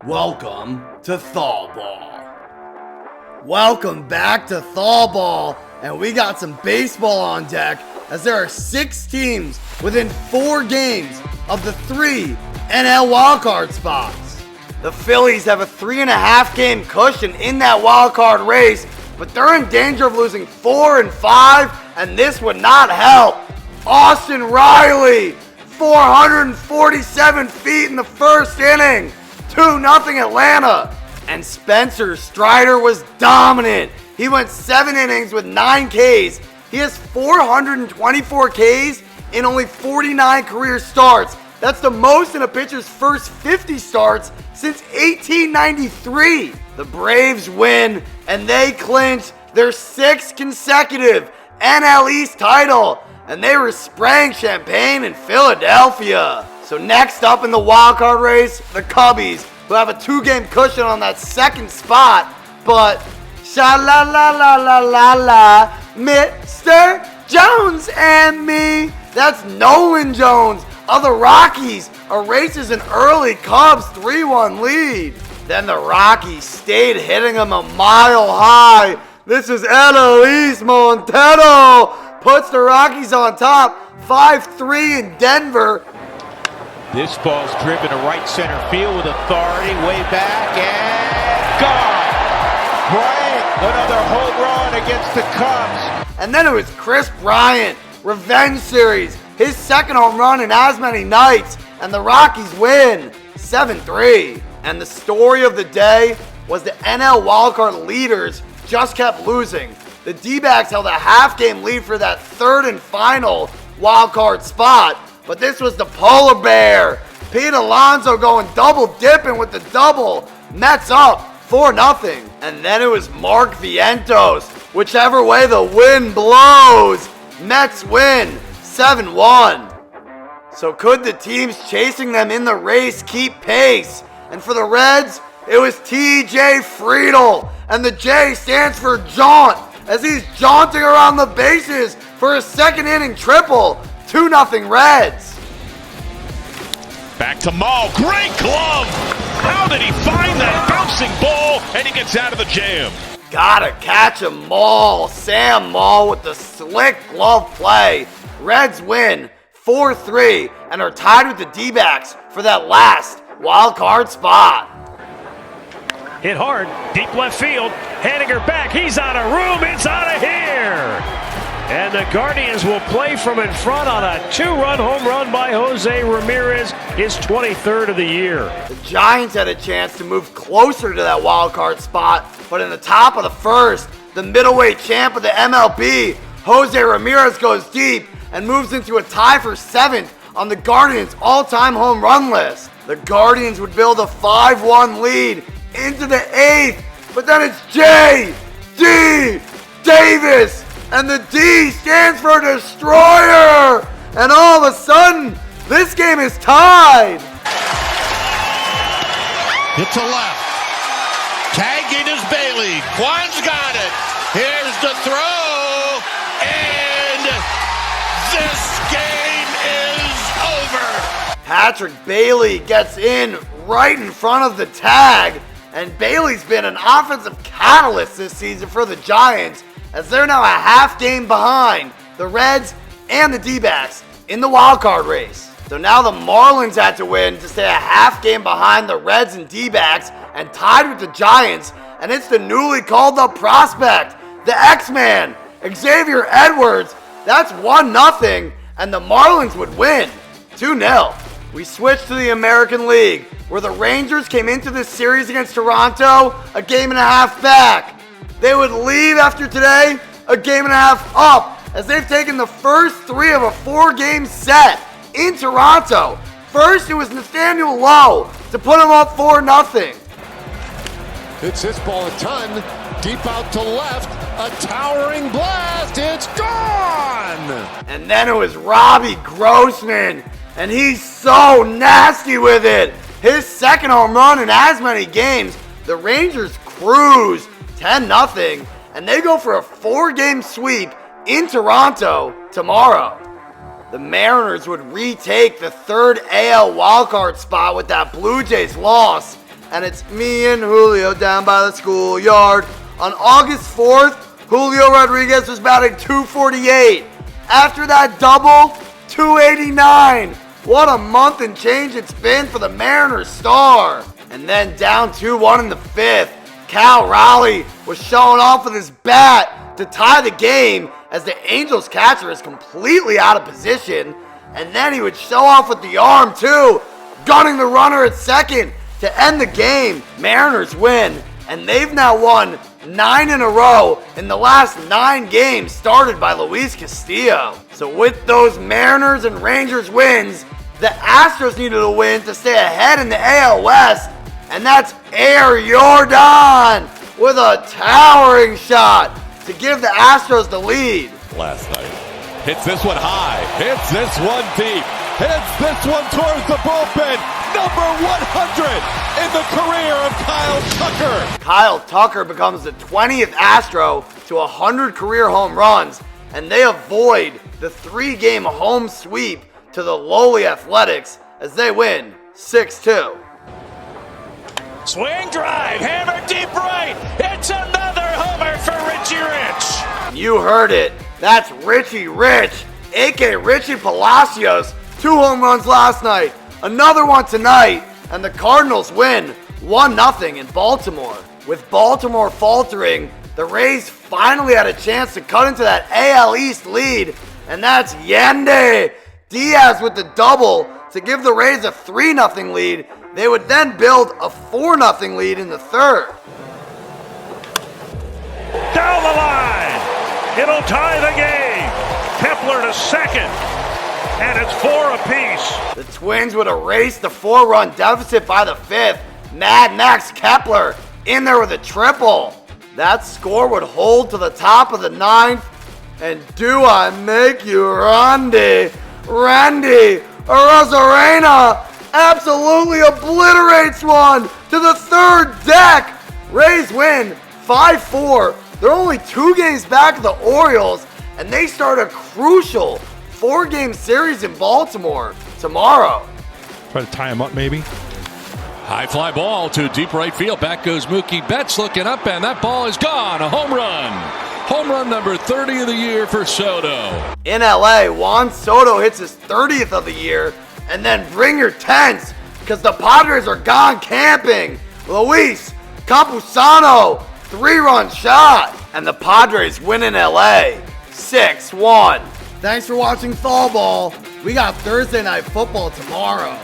Welcome to ThawBall. Welcome back to ThawBall, and we got some baseball on deck as there are 6 teams within 4 games of the 3 NL wildcard spots. The Phillies have a 3.5 game cushion in that wildcard race, but they're in danger of losing 4 and 5, and this would not help. Austin Riley, 447 feet in the first inning. 2-0 Atlanta. And Spencer Strider was dominant. He went 7 innings with 9 Ks. He has 424 Ks in only 49 career starts. That's the most in a pitcher's first 50 starts since 1893. The Braves win, and they clinch their 6th consecutive NL East title. And they were spraying champagne in Philadelphia. So next up in the wildcard race, the Cubbies, who have a 2-game cushion on that 2nd spot. But sha-la-la-la-la-la-la, Mr. Jones and me. That's Nolan Jones of the Rockies erases an early Cubs 3-1 lead. Then the Rockies stayed hitting them a mile high. This is Eloise Montero. Puts the Rockies on top, 5-3 in Denver. This ball's driven to right center field with authority, way back, and gone! Bryant, another home run against the Cubs. And then it was Chris Bryant, revenge series, his 2nd home run in as many nights, and the Rockies win, 7-3. And the story of the day was the NL wildcard leaders just kept losing. The D-backs held a half-game lead for that 3rd and final wildcard spot, but this was the polar bear. Pete Alonso going double-dipping with the double. Mets up 4-0. And then it was Mark Vientos. Whichever way the wind blows, Mets win 7-1. So could the teams chasing them in the race keep pace? And for the Reds, it was TJ Friedl. And the J stands for jaunt, as he's jaunting around the bases for a 2nd inning triple. 2-0 Reds. Back to Maul. Great glove. How did he find that bouncing ball? And he gets out of the jam. Gotta catch a Maul. Sam Maul with the slick glove play. Reds win 4-3 and are tied with the D-backs for that last wild card spot. Hit hard, deep left field. Henniger back. He's out of room. It's out of here. And the Guardians will play from in front on a 2-run home run by Jose Ramirez, his 23rd of the year. The Giants had a chance to move closer to that wild card spot, but in the top of the 1st, the middleweight champ of the MLB, Jose Ramirez, goes deep and moves into a tie for 7th on the Guardians' all-time home run list. The Guardians would build a 5-1 lead into the 8th, but then it's J.D. Davis. And the D stands for Destroyer. And all of a sudden, this game is tied. Hit to left. Tagging is Bailey. Kwan's got it. Here's the throw. And this game is over. Patrick Bailey gets in right in front of the tag. And Bailey's been an offensive catalyst this season for the Giants, as they're now a half game behind the Reds and the D-backs in the wildcard race. So now the Marlins had to win to stay a half game behind the Reds and D-backs and tied with the Giants. And it's the newly called up prospect, the X-Man, Xavier Edwards. That's 1-0, and the Marlins would win 2-0. We switch to the American League, where the Rangers came into this series against Toronto a game and a half back. They would leave after today a game and a half up, as they've taken the first 3 of a 4-game set in Toronto. First, it was Nathaniel Lowe to put them up 4-0. It's this ball a ton. Deep out to left. A towering blast. It's gone. And then it was Robbie Grossman, and he's so nasty with it. His 2nd home run in as many games. The Rangers cruise 10-0, and they go for a 4-game sweep in Toronto tomorrow. The Mariners would retake the 3rd AL wildcard spot with that Blue Jays loss. and it's me and Julio down by the schoolyard. On August 4th, Julio Rodriguez was batting .248. After that double, .289. What a month and change it's been for the Mariners star. And then down 2-1 in the 5th, Cal Raleigh was showing off with his bat to tie the game as the Angels catcher is completely out of position. And then he would show off with the arm too, gunning the runner at second to end the game. Mariners win, and they've now won 9 in a row in the last 9 games started by Luis Castillo. So with those Mariners and Rangers wins, the Astros needed a win to stay ahead in the AL West, and that's Air Jordan with a towering shot to give the Astros the lead. Last night. Hits this one high. Hits this one deep. Hits this one towards the bullpen. Number 100 in the career of Kyle Tucker. Kyle Tucker becomes the 20th Astro to 100 career home runs, and they avoid the 3-game home sweep to the lowly Athletics as they win 6-2. Swing drive, hammer deep right. It's another homer for Richie Rich. You heard it. That's Richie Rich, aka Richie Palacios. 2 home runs last night, another one tonight, and the Cardinals win 1-0 in Baltimore. With Baltimore faltering, the Rays finally had a chance to cut into that AL East lead, and that's Yandy Diaz with the double to give the Rays a 3-0 lead. They would then build a 4-0 lead in the 3rd. Down the line. It'll tie the game. Kepler to second. And it's 4 apiece. The Twins would erase the 4-run deficit by the 5th. Mad Max Kepler in there with a triple. That score would hold to the top of the 9th. And do I make you Randy Arozarena absolutely obliterates one to the 3rd deck. Rays win 5-4. They're only 2 games back of the Orioles, and they start a crucial 4-game series in Baltimore tomorrow. Try to tie him up, maybe. High fly ball to deep right field. Back goes Mookie Betts looking up, and that ball is gone. A home run. Home run number 30 of the year for Soto. In LA, Juan Soto hits his 30th of the year, and then bring your tents, because the Padres are gone camping. Luis Campusano, 3-run shot, and the Padres win in LA 6-1. Thanks for watching ThawBall. We got Thursday Night Football tomorrow.